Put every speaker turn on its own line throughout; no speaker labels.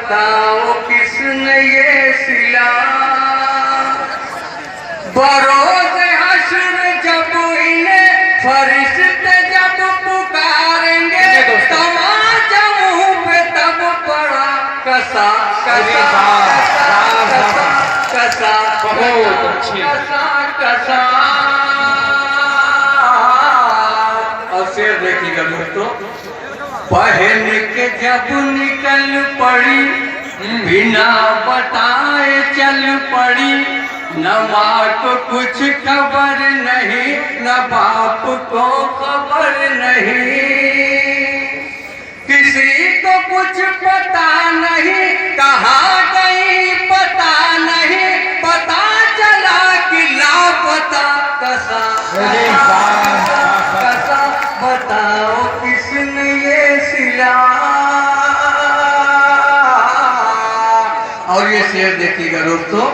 बताओ किसने ये सिला। बरोज हश्र जब इन्हें फरिश्ते जब पुकारेंगे, तमाचा मुंह पे तब पड़ा कसा कसा कसा कसा कसा कसा। और शेर देखिएगा दोस्तों, पहन के जब निकल पड़ी, बिना बताए चल पड़ी, न माँ को कुछ खबर नहीं, न बाप को खबर नहीं, किसी को कुछ पता नहीं, कहाँ गई पता नहीं, पता चला कि लापता कसा कसा। बताओ किसने ये सिला। और ये शेर देखिएगा दोस्तों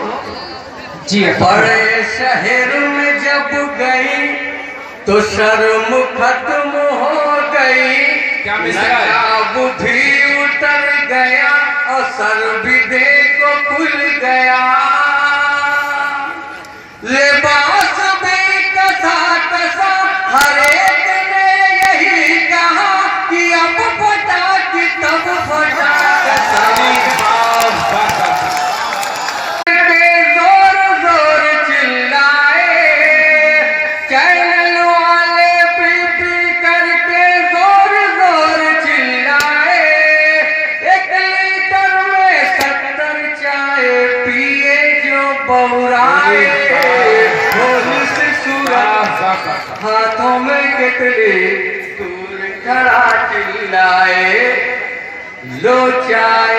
जी। बड़े शहर में जब गई तो शर्म खत्म हो गई, नकाब भी उतर गया और सर भी देखो खुल गया, लिबास भी कसा कसा। हर एक ने यही कहा कि अब फटा कि तब फटा कसा। जोर जोर चिल्लाए, चैनल वाले पी पी करके जोर जोर चिल्लाए, 1 लीटर में 70 चाय पिए जो बहुराए, ढोल से सुरा हाथों में केतली, दूर खड़ा चिल्लाए लो चाय।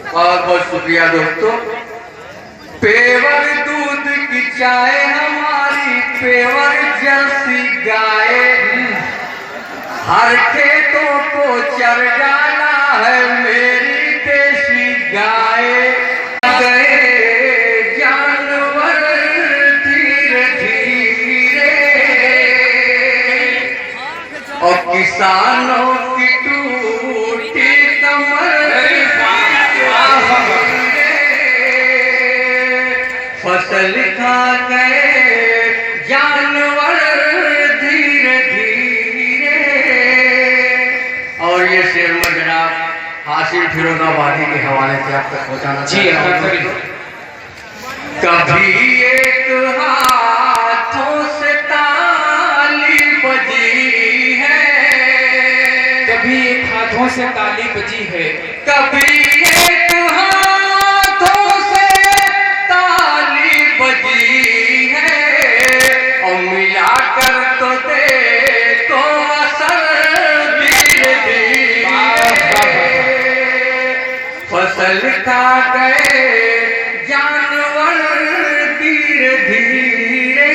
बहुत बहुत शुक्रिया दोस्तों। पेवर दूध की चाय हमारी, पेवर जर्सी गाय, हर खेतों को चर डाला है मेरी देशी गाय। गए जानवर धीरे धीरे और किसानों की टूटी कमर, फसल खा गए जानवर धीरे धीरे। और ये शेर में जनाब हाशिम फिरोजाबादी के हवाले से आप तक पहुँचाना चाहिए। कभी एक हाथों से ताली बजी है,
कभी एक हाथों से ताली बजी है,
कभी एक हाथों से ताली बजी है, और मिलाकर तो देखो असर धीरे धीरे। फसल खा गए जानवर धीरे धीरे।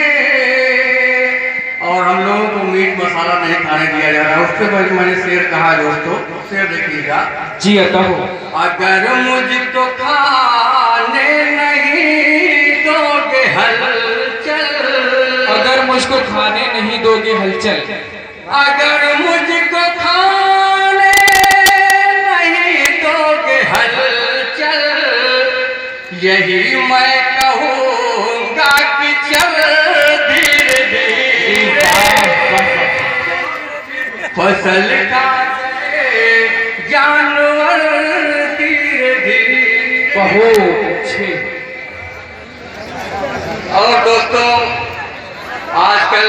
और हम लोगों को मीट मसाला नहीं खाने दिया जा रहा है, उसके बाद मैंने शेर कहा दोस्तों, शेर देखिएगा
जी। कहो,
अगर मुझको खाने नहीं दोगे हलचल,
अगर मुझको खाने नहीं दोगे हलचल,
अगर मुझको खाने नहीं दोगे हलचल, यही मैं कहूँगा कि चल धीरे धीरे। फसल खा गए जानवर धीरे धीरे।
बहुत अच्छे।
और दोस्तों आजकल